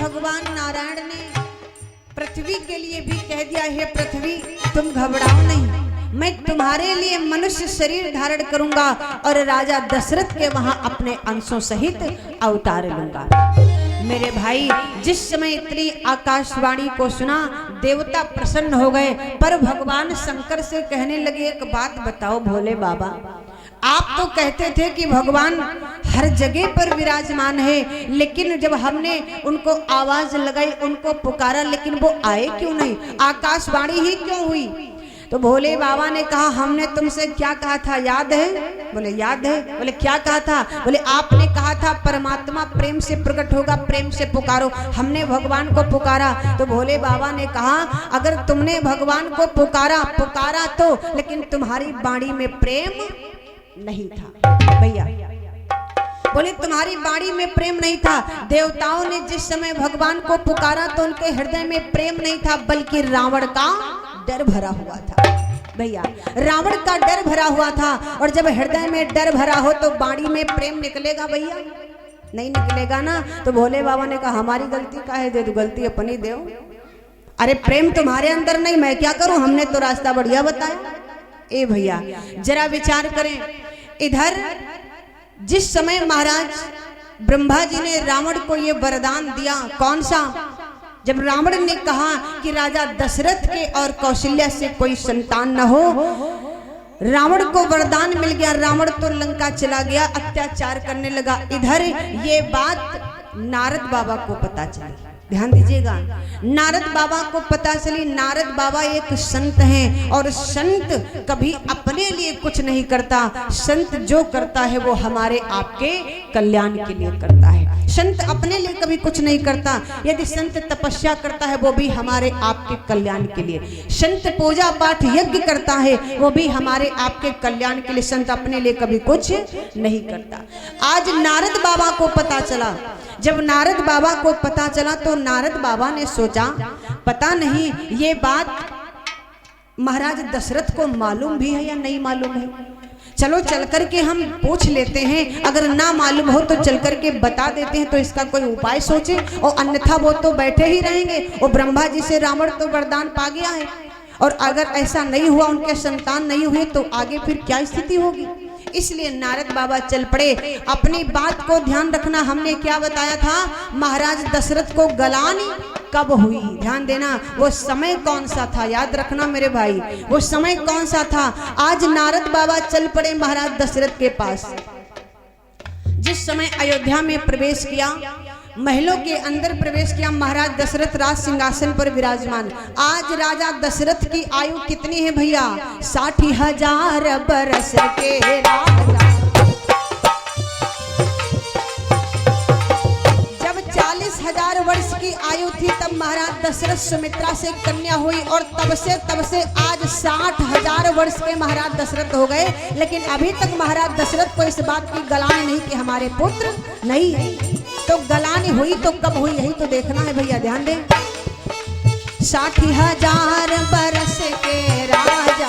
भगवान नारायण ने पृथ्वी के लिए भी कह दिया, हे पृथ्वी तुम घबराओ नहीं, मैं तुम्हारे लिए मनुष्य शरीर धारण करूंगा और राजा दशरथ के वहां अपने अंशों सहित अवतार लूंगा। मेरे भाई, जिस समय इतनी आकाशवाणी को सुना देवता प्रसन्न हो गए, पर भगवान शंकर से कहने लगे, एक बात बताओ भोले बाबा, आप तो कहते थे कि भगवान हर जगह पर विराजमान है, लेकिन जब हमने उनको आवाज लगाई, उनको पुकारा, लेकिन वो आए क्यों नहीं, आकाशवाणी ही क्यों हुई? तो भोले बाबा ने कहा, हमने तुमसे क्या कहा था याद है? बोले याद है। बोले क्या कहा था? बोले आपने कहा था परमात्मा प्रेम से प्रकट होगा, प्रेम से पुकारो। हमने भगवान को पुकारा। तो भोले बाबा ने कहा, अगर तुमने भगवान को पुकारा तो, लेकिन तुम्हारी वाणी में प्रेम नहीं था भैया। बोले तुम्हारी वाणी में प्रेम नहीं था। देवताओं ने जिस समय भगवान को पुकारा तो उनके हृदय में प्रेम नहीं था, बल्कि रावण का डर भरा हुआ था भैया। रावण का डर भरा हुआ था, और जब हृदय में डर भरा हो तो वाणी में प्रेम निकलेगा भैया? नहीं निकलेगा ना। तो भोले बाबा ने कहा, हमारी गलती का है, दे दो गलती अपनी दो। अरे प्रेम तुम्हारे अंदर नहीं, मैं क्या करूं, हमने तो रास्ता बढ़िया बताया। ए भैया जरा विचार करें, इधर जिस समय महाराज ब्रह्मा जी ने रावण को ये वरदान दिया, कौन सा? जब रावण ने कहा कि राजा दशरथ के और कौशल्या से कोई संतान न हो, रावण को वरदान मिल गया, रावण तो लंका चला गया, अत्याचार करने लगा। इधर ये बात नारद बाबा को पता चली, ध्यान दीजिएगा, नारद बाबा को पता चली। नारद बाबा एक संत हैं, और संत कभी अपने लिए कुछ नहीं करता, संत जो करता है वो हमारे आपके कल्याण के लिए करता है। संत अपने लिए कभी कुछ नहीं करता। यदि संत तपस्या करता है वो भी हमारे आपके कल्याण के लिए, संत पूजा पाठ यज्ञ करता है वो भी हमारे आपके कल्याण के लिए, संत अपने लिए कभी कुछ नहीं करता। आज नारद बाबा को पता चला। जब नारद बाबा को पता चला तो नारद बाबा ने सोचा, पता नहीं ये बात महाराज दशरथ को मालूम भी है या नहीं मालूम है, चलो चल करके हम पूछ लेते हैं, अगर ना मालूम हो तो चल करके बता देते हैं, तो इसका कोई उपाय सोचे। और अन्यथा वो तो बैठे ही रहेंगे, वो ब्रह्मा जी से रावण तो वरदान पा गया है, और अगर ऐसा नहीं हुआ, उनके संतान नहीं हुए, तो आगे फिर क्या स्थिति होगी। इसलिए नारद बाबा चल पड़े। अपनी बात को ध्यान रखना, हमने क्या बताया था, महाराज दशरथ को गलानी कब हुई, ध्यान देना, वो समय कौन सा था, याद रखना मेरे भाई, वो समय कौन सा था। आज नारद बाबा चल पड़े महाराज दशरथ के पास। जिस समय अयोध्या में प्रवेश किया, महलों के अंदर प्रवेश किया, महाराज दशरथ राज सिंहासन पर विराजमान। आज राजा दशरथ की आयु कितनी है भैया? 60,000 बरस के राजा। जब 40,000 वर्ष की आयु थी तब महाराज दशरथ सुमित्रा से कन्या हुई, और तब से आज 60,000 वर्ष के महाराज दशरथ हो गए, लेकिन अभी तक महाराज दशरथ को इस बात की गलानी नहीं कि हमारे पुत्र नहीं है। तो गलानी हुई तो कब हुई, यही तो देखना है भैया, ध्यान दें। 60,000 बरस के राजा,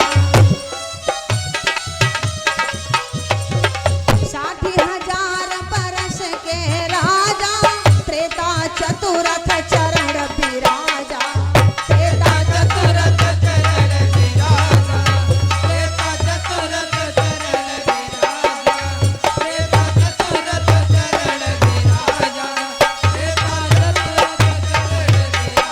60,000 बरस के राजा, त्रेता चतुरथ चरण विराजा, त्रेता चतुरथ चरण विराजा, त्रेता चतुरथ चरण विराजा, त्रेता चतुरथ चरण विराजा, त्रेता चतुरथ चरण विराजा।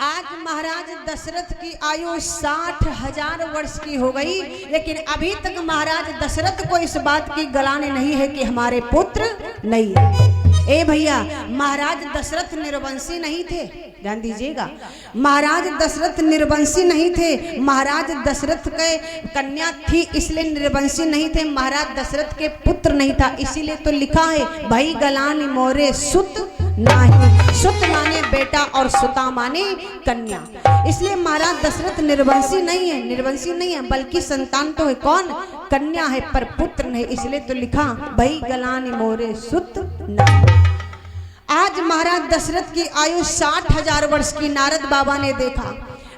आज महाराज दशरथ की आयु 60,000 वर्ष की हो गई, लेकिन अभी तक महाराज दशरथ को इस बात की गलानी नहीं है कि हमारे पुत्र नहीं है। ए भैया, महाराज दशरथ निर्वंशी नहीं थे, ध्यान दीजिएगा, महाराज दशरथ निर्वंशी नहीं थे। महाराज दशरथ के कन्या थी इसलिए निर्वंशी नहीं थे, महाराज दशरथ के पुत्र नहीं था, इसीलिए तो लिखा है, भाई गलानी मोरे सुत नाही, सुत माने बेटा और सुता माने कन्या। इसलिए महाराज दशरथ निर्वंशी नहीं है, निर्वंशी नहीं है, बल्कि संतान तो है, कौन? कन्या है, पर पुत्र नहीं, इसलिए तो लिखा भाई गलानी मोरे सुत नाही। आज महाराज दशरथ की आयु 60,000 वर्ष की नारद बाबा ने देखा।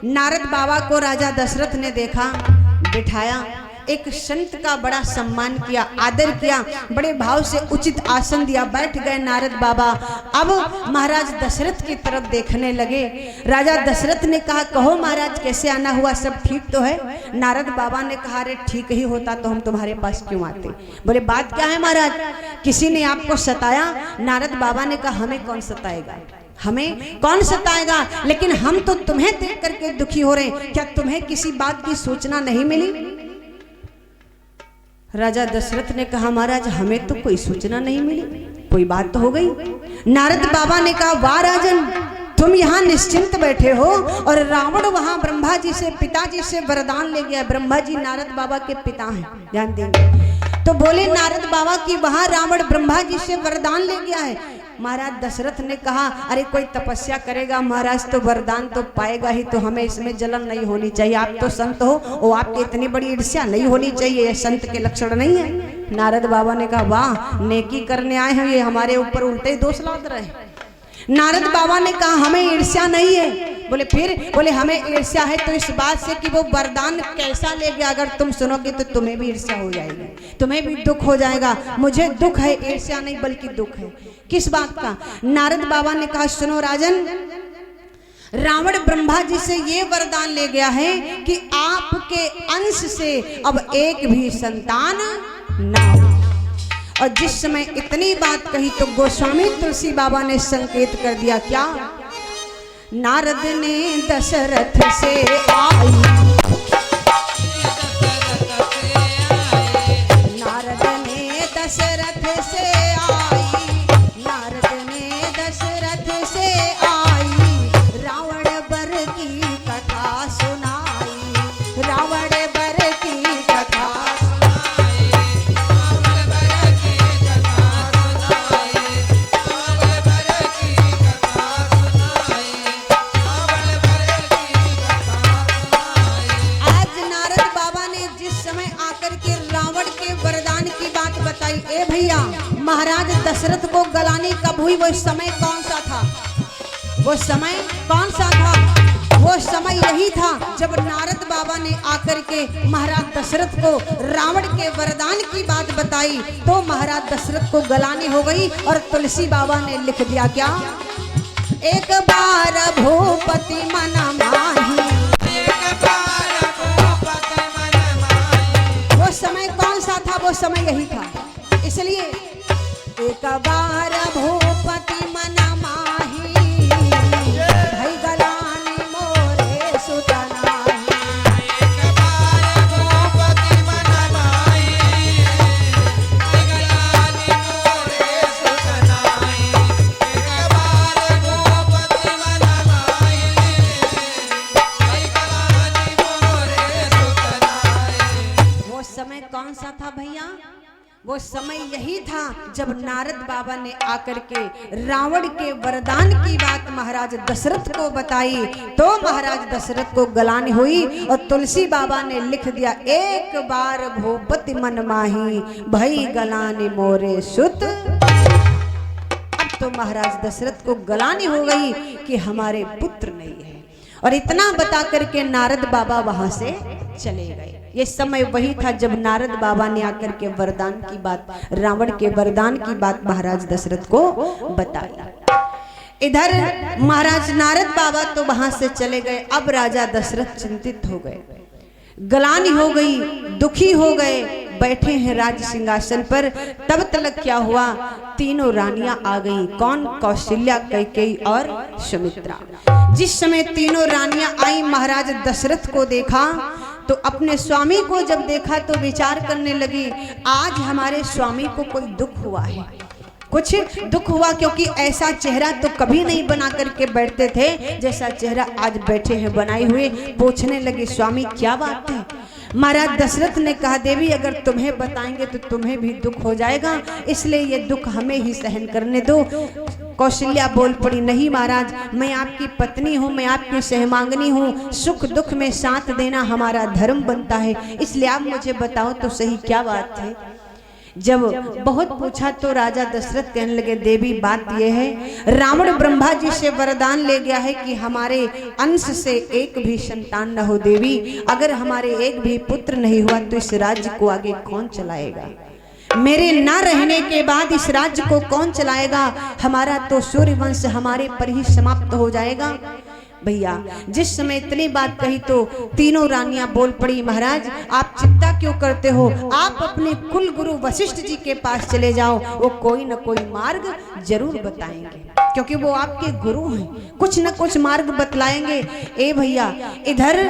नारद बाबा को राजा दशरथ ने देखा, बिठाया, एक संत का बड़ा सम्मान किया, आदर किया, बड़े भाव से उचित आसन दिया, बैठ गए नारद बाबा। अब महाराज दशरथ की तरफ देखने लगे। राजा दशरथ ने कहा, कहो महाराज कैसे आना हुआ, सब ठीक तो है? नारद बाबा ने कहा, अरे ठीक ही होता तो हम तुम्हारे पास क्यों आते। बोले बात क्या है महाराज, किसी ने आपको सताया? नारद बाबा ने कहा, हमें कौन सताएगा, हमें कौन सताएगा, लेकिन हम तो तुम्हें देख करके दुखी हो रहे हैं, क्या तुम्हें किसी बात की सूचना नहीं मिली? राजा दशरथ ने कहा, महाराज हमें तो कोई सूचना नहीं मिली, कोई बात तो हो गई। नारद बाबा ने कहा, वाह राजन, तुम यहाँ निश्चिंत बैठे हो और रावण वहां ब्रह्मा जी से, पिताजी से वरदान ले गया। ब्रह्मा जी नारद बाबा के पिता हैं, ध्यान देंगे। तो बोले नारद बाबा की वहां रावण ब्रह्मा जी से वरदान ले गया है। महाराज दशरथ ने कहा, अरे कोई तपस्या करेगा महाराज तो वरदान तो पाएगा ही, तो हमें इसमें जलन नहीं होनी चाहिए। आप तो संत हो, वो आपकी इतनी बड़ी ईर्ष्या नहीं होनी चाहिए, ये संत के लक्षण नहीं है। नारद बाबा ने कहा, वाह नेकी करने आए हैं, ये हमारे ऊपर उल्टे दोष लाद रहे हैं। नारद बाबा ने कहा, हमें ईर्ष्या नहीं है। बोले फिर? बोले हमें ईर्ष्या है तो इस बात से कि वो वरदान कैसा ले गया, अगर तुम सुनोगे तो तुम्हें भी ईर्ष्या हो जाएगी, तुम्हें भी दुख हो जाएगा। मुझे दुख है, ईर्ष्या नहीं बल्कि दुख है। किस बात का? नारद बाबा ने कहा, सुनो राजन, रावण ब्रह्मा जी से ये वरदान ले गया है कि आपके अंश से अब एक भी संतान ना हो। और जिस समय इतनी बात कही तो गोस्वामी तुलसी बाबा ने संकेत कर दिया, क्या? नारद ने दशरथ से आई, नारद ने दशरथ से आई, नारद ने दशरथ से आई, रावण बर की कथा सुनाई, रावण बर की कथा महाराज दशरथ को गलानी कब हुई? वो समय कौन सा था? वो समय कौन सा था? वो समय यही था जब नारद बाबा ने आकर के महाराज दशरथ को रावण के वरदान की बात बताई, तो महाराज दशरथ को गलानी हो गई। और तुलसी बाबा ने लिख दिया, क्या? एक बार भूपति मन माही, एक बार भूपति मन माही। वो समय कौन सा था? वो समय यही था। इसलिए एक बार भूपति मन माही, भई गलानी मोरे सुत नाही। एक बार भूपति मन माही, भई गलानी मोरे सुत नाही। एक बार भूपति मन माही, भई गलानी मोरे सुत नाही। वो समय कौन सा था भैया? वो समय यही था जब नारद बाबा ने आकर के रावण के वरदान की बात महाराज दशरथ को बताई, तो महाराज दशरथ को गलानी हुई। और तुलसी बाबा ने लिख दिया, एक बार भूपति मन माही, भई गलानी मोरे सुत। अब तो महाराज दशरथ को गलानी हो गई कि हमारे पुत्र नहीं है। और इतना बता करके नारद बाबा वहां से चले गए। ये समय वही था जब नारद बाबा ने आकर के वरदान की बात, रावण के वरदान की बात महाराज दशरथ को बताई। इधर महाराज नारद बाबा तो वहां से चले गए। अब राजा दशरथ चिंतित हो गए, गलानी हो गई, दुखी हो गए, बैठे हैं राज सिंहासन पर। तब तक क्या हुआ? तीनों रानियां आ गई। कौन? कौशल्या, कैकेयी और सुमित्रा। जिस समय तीनों रानियां आई, महाराज दशरथ को देखा तो अपने स्वामी को जब देखा तो विचार करने लगी, आज हमारे स्वामी को कोई दुख हुआ है, कुछ दुख हुआ, क्योंकि ऐसा चेहरा तो कभी नहीं बना करके बैठते थे जैसा चेहरा आज बैठे हैं बनाए हुए। पूछने लगे, स्वामी क्या बात है? महाराज दशरथ ने कहा, देवी अगर तुम्हें बताएंगे तो तुम्हें भी दुख हो जाएगा, इसलिए ये दुख हमें ही सहन करने दो। कौशल्या बोल पड़ी, नहीं महाराज, मैं आपकी पत्नी हूँ, मैं आपकी सहमांगनी हूँ, सुख दुख में साथ देना हमारा धर्म बनता है, इसलिए आप मुझे बताओ तो सही क्या बात है। जब बहुत पूछा तो राजा दशरथ कहने लगे, देवी बात यह है, रावण ब्रह्मा जी से वरदान ले गया है कि हमारे अंश से एक भी संतान न हो। देवी अगर हमारे एक भी पुत्र नहीं हुआ तो इस राज्य को आगे कौन चलाएगा? मेरे ना रहने के बाद इस राज्य को कौन चलाएगा? हमारा तो सूर्य वंश हमारे पर ही समाप्त हो जाएगा। भैया जिस समय इतनी बात कही तो तीनों रानियां बोल पड़ी, महाराज आप चिंता क्यों करते हो, आप अपने कुल गुरु वशिष्ठ जी के पास चले जाओ, वो कोई न कोई मार्ग जरूर बताएंगे, क्योंकि वो आपके गुरु हैं, कुछ न कुछ मार्ग बतलाएंगे। ए भैया इधर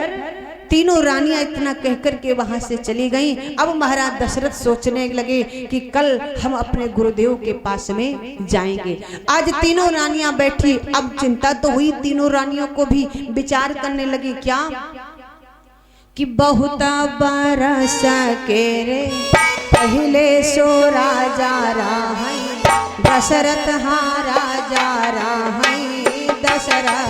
तीनों रानियां इतना कहकर के वहां से चली गईं। अब महाराज दशरथ सोचने लगे कि कल हम अपने गुरुदेव के पास में जाएंगे। आज तीनों रानियां बैठी, अब चिंता तो हुई, तीनों रानियों को भी विचार करने लगी क्या कि बहुत बरस के रे पहले सो राजा रहा दशरथ, हाँ राजा रहा दशरथ।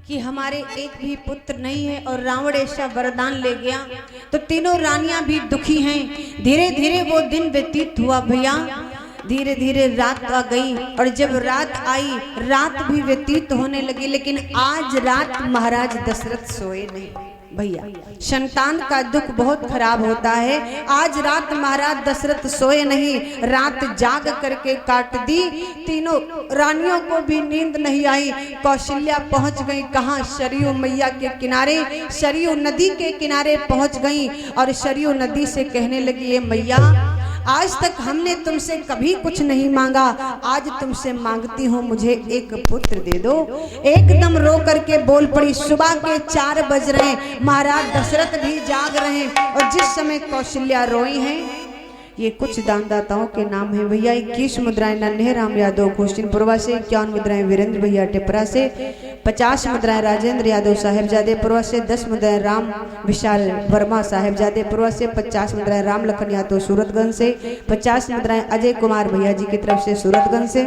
कि हमारे एक भी पुत्र नहीं है और रावण ऐसा वरदान ले गया, तो तीनों रानियां भी दुखी हैं। धीरे धीरे वो दिन व्यतीत हुआ भैया, धीरे धीरे रात आ गई और जब रात आई रात भी व्यतीत होने लगी, लेकिन आज रात महाराज दशरथ सोए नहीं। भैया संतान का दुख बहुत खराब होता है। आज रात महाराज दशरथ सोए नहीं, रात जाग करके काट दी। तीनों रानियों को भी नींद नहीं आई। कौशल्या पहुंच गई कहाँ? सरयू मैया के किनारे, सरयू नदी के किनारे पहुंच गई और सरयू नदी से कहने लगी, ये मैया आज तक हमने तुमसे कभी कुछ नहीं मांगा, आज तुमसे मांगती हूँ मुझे एक पुत्र दे दो। एकदम रो करके बोल पड़ी। सुबह के 4 बज रहे, महाराज दशरथ भी जाग रहे हैं और जिस समय कौशल्या रोई हैं, ये कुछ दानदाताओं के नाम है भैया। 21 मुद्राएं नन्हे राम यादव घोषिनपुरवा से, 51 मुद्राएं वीरेंद्र भैया टिपरा से, 50 मुद्राएं राजेंद्र यादव साहेबजादेपुरवा से, 10 मुद्राएं राम विशाल वर्मा साहेबजादेपुरवा से, 50 मुद्राएं राम लखन यादव सूरतगंज से, 50 मुद्राएं अजय कुमार भैया जी की तरफ से सूरतगंज से,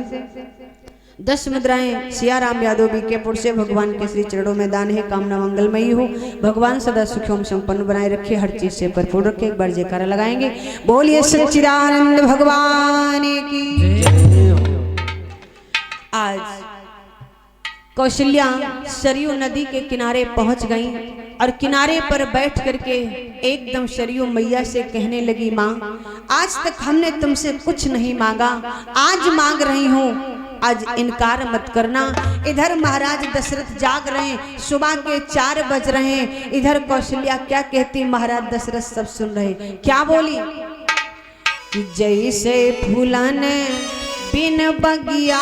10 मुद्राएं सियाराम यादव बीकेपुर से भगवान के श्री चरणों में दान है। कामना मंगलमयी हो, भगवान सदा सुखम संपन्न बनाए रखे, हर चीज से भरपूर रखे। एक बार जयकारा लगाएंगे, बोलिए सच्चिदानंद भगवान की। आज कौशल्या सरयू नदी के किनारे पहुंच गई और किनारे पर बैठ करके एकदम सरयू मैया से कहने लगी, माँ आज तक हमने तुमसे कुछ नहीं मांगा, आज मांग रही हूँ, आज इनकार मत करना। इधर महाराज दशरथ जाग रहे हैं, सुबह के 4 बज रहे हैं। इधर कौशल्या क्या कहती, महाराज दशरथ सब सुन रहे। क्या बोली कि जैसे फूलन बिन बगिया,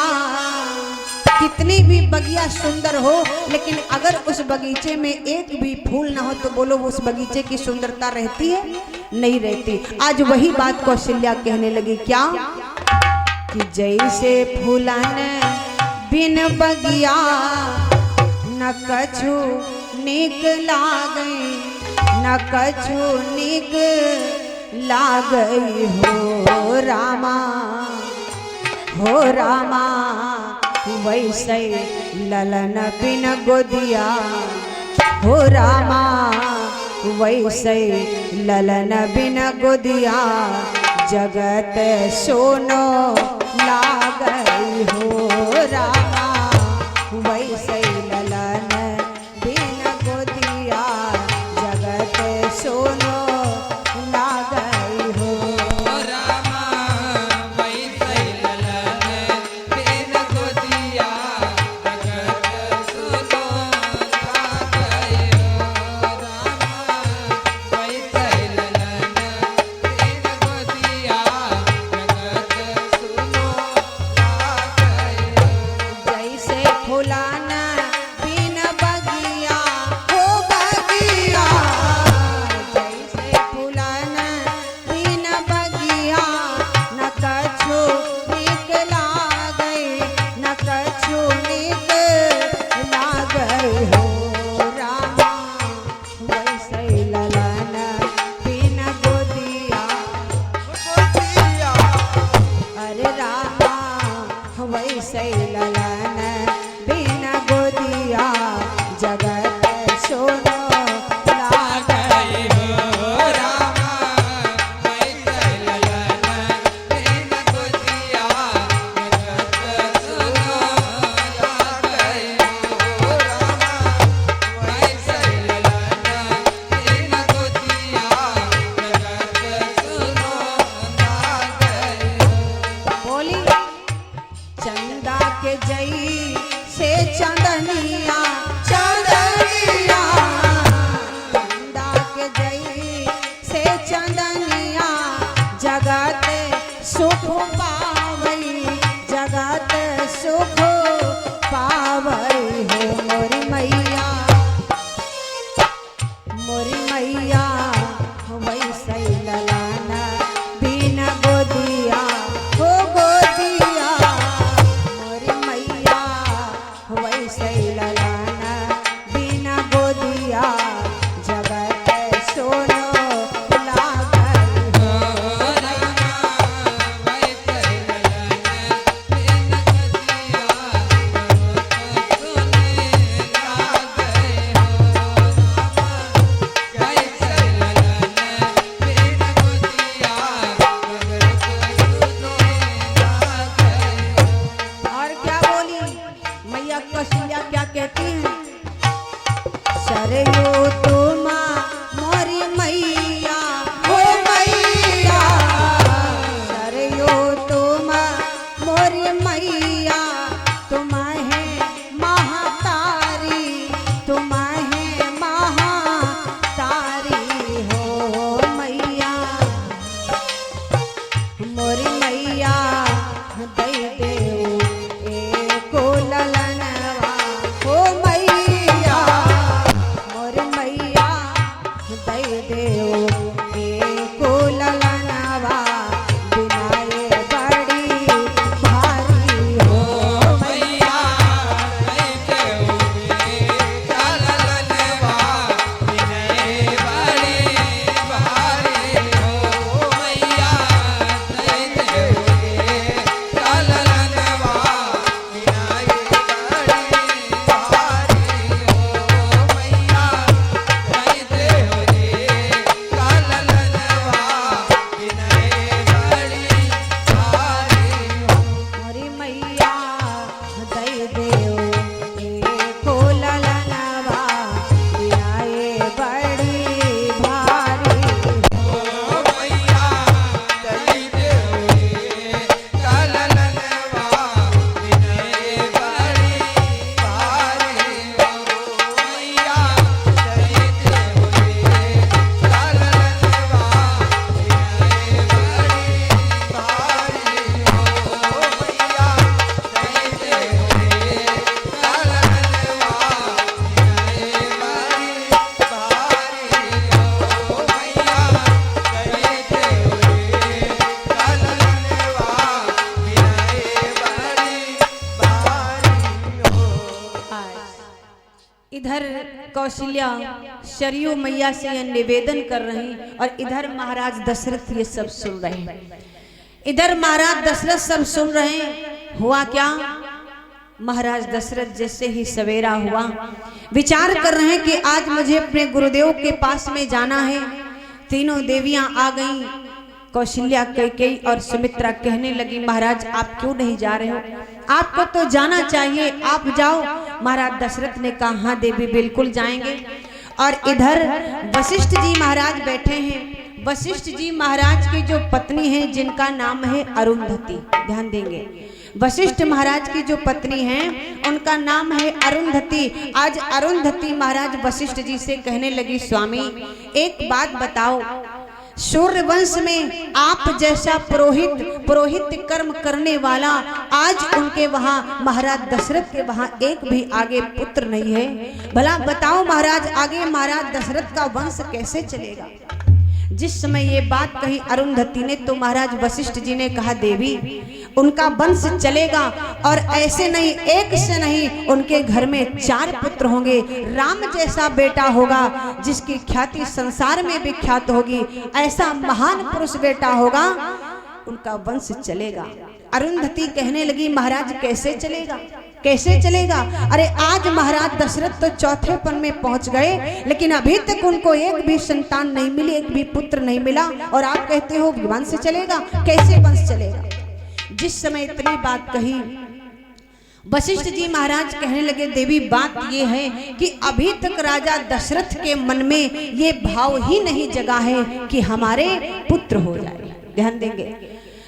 कितनी भी बगिया सुंदर हो लेकिन अगर उस बगीचे में एक भी फूल ना हो तो बोलो उस बगीचे की सुंदरता रहती है? नहीं रहती। आज वही बात कौशल्या कहने लगी, क्या कि जैसे फूलन बिन बगिया न कछु नीक लागे, न कछु नीक लागई हो रामा, हो रामा वैसे ललन बिन गोदिया, हो रामा वैसे ललन बिन गोदिया, जगत सोनो लागई हो रामा वैसे ललन बिन गोदिया, जगत सोनो लागई हो रामा वैसे ललन बिन गोदिया, जगत सोनो लागई हो रामा वैसे ललन बिन गोदिया, जगत सोनो लागई हो। जैसे फुलान बिन बगिया, हो बगिया, जैसे फुलान बिन बगिया, न कछु नीक लागई, न कछु नीक लागई हो रामा वैसे ललन बिन गोदिया, अरे रामा वैसे ललन बिन गोदिया, जगत सोनो लागई हो रामा वैसे ललन बिन गोदिया, जगत सोनो लागई हो रामा वैसे ललन बिन गोदिया, जगत सोनो लागई हो। बोली चंदा के जई से चंदनिया, चंदनिया चंदा के जई से चंदनिया, जगत सुख पावई, जगत सुख पावई हो मोरी मैया, मोरी मैया वैसे ललन बिन गोदिया, हो गोदिया मोरी मैया वैसे ललन बिन गोदिया, जगत सोनो लागई हो रामा वैसे ललन बिन गोदिया, जगत सोने लागई हो रामा वैसे ललन बिन गोदिया, जगत सोने लागई। और क्या बोली मैया कौशल्या क्या कहती हैं, सरयू तुम मोरी मैया, हो मैया, सरयू तुम मोरी मैया, तुम है महातारी, तुम है महातारी हो मैया, मोरी मैया दई देऊ एको ललनवा, हो मैया मोरी मैया इधर कौशल्या सरयू मैया से यह निवेदन कर रही और इधर महाराज दशरथ ये सब सुन रहे हैं। इधर महाराज दशरथ सब सुन रहे हैं। हुआ क्या, महाराज दशरथ जैसे ही सवेरा हुआ विचार कर रहे हैं कि आज मुझे अपने गुरुदेव के पास में जाना है। तीनों देवियां आ गईं। कौशल्या, कैकेयी और सुमित्रा कहने लगी, महाराज आप क्यों नहीं जा रहे हो, आपको तो जाना चाहिए, आप जाओ। महाराज दशरथ ने कहा हाँ देवी बिल्कुल जाएंगे। और इधर वशिष्ठ जी महाराज बैठे हैं। वशिष्ठ जी महाराज की जो पत्नी है जिनका नाम है अरुंधति, ध्यान देंगे, वशिष्ठ महाराज की जो पत्नी हैं उनका नाम है अरुंधति। आज अरुंधति महाराज वशिष्ठ जी से कहने लगी, स्वामी एक बात बताओ, सूर्य वंश में आप जैसा पुरोहित कर्म करने वाला आज उनके वहां महाराज दशरथ के वहां एक भी आगे पुत्र नहीं है। भला बताओ महाराज आगे महाराज दशरथ का वंश कैसे चलेगा। जिस समय ये बात कही अरुंधति ने तो महाराज वशिष्ठ जी ने कहा, देवी उनका वंश चलेगा और ऐसे नहीं एक से नहीं उनके घर में 4 पुत्र होंगे। राम जैसा बेटा होगा जिसकी ख्याति संसार में विख्यात होगी, ऐसा महान पुरुष बेटा होगा, उनका वंश चलेगा। अरुंधति कहने लगी, महाराज कैसे चलेगा, कैसे चलेगा। अरे आज महाराज दशरथ तो चौथेपन में पहुंच गए लेकिन अभी तक उनको एक भी संतान नहीं मिली, एक भी पुत्र नहीं मिला और आप कहते हो वंश चलेगा, कैसे वंश चलेगा। जिस समय इतनी बात कही वशिष्ठ जी महाराज कहने लगे, देवी बात ये है कि अभी तक राजा दशरथ के मन में ये भाव ही नहीं जगा है कि हमारे पुत्र हो जाए। ध्यान देंगे,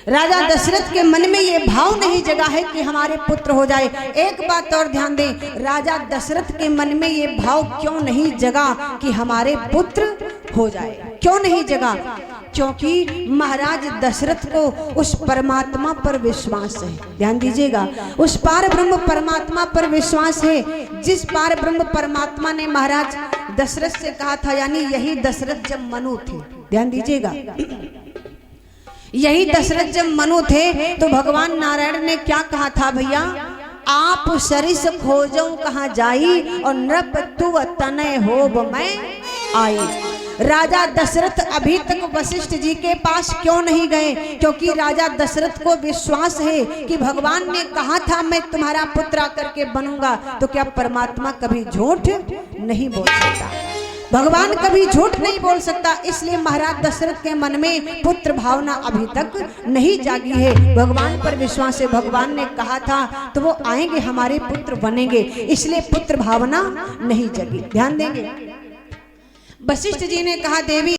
राजा दशरथ के मन में ये भाव नहीं जगा है कि हमारे पुत्र हो जाए। एक बात और ध्यान दें, राजा दशरथ के मन में ये भाव क्यों नहीं जगा कि हमारे पुत्र हो जाए, क्यों नहीं जगा, क्योंकि महाराज दशरथ को उस परमात्मा पर विश्वास है। ध्यान दीजिएगा, उस पार ब्रह्म परमात्मा पर विश्वास है जिस पार ब्रह्म परमात्मा ने महाराज दशरथ से कहा था, यानी यही दशरथ जब मनु थे। ध्यान दीजिएगा, यही दशरथ जब मनु थे तो भगवान नारायण ने क्या कहा था, भैया आप सरिस खोजो कहाँ जाई और नृप तु तनय होब मैं आई। राजा दशरथ अभी तक वशिष्ठ जी के पास क्यों नहीं गए, क्योंकि राजा दशरथ को विश्वास है कि भगवान ने कहा था मैं तुम्हारा पुत्र करके बनूंगा, तो क्या परमात्मा कभी झूठ नहीं बोल सकता, भगवान कभी झूठ नहीं बोल सकता। इसलिए महाराज दशरथ के मन में पुत्र भावना अभी तक नहीं जागी है, भगवान पर विश्वास है, भगवान ने कहा था तो वो आएंगे, हमारे पुत्र बनेंगे, इसलिए पुत्र भावना नहीं जगी। ध्यान देंगे, वशिष्ठ जी ने कहा, देवी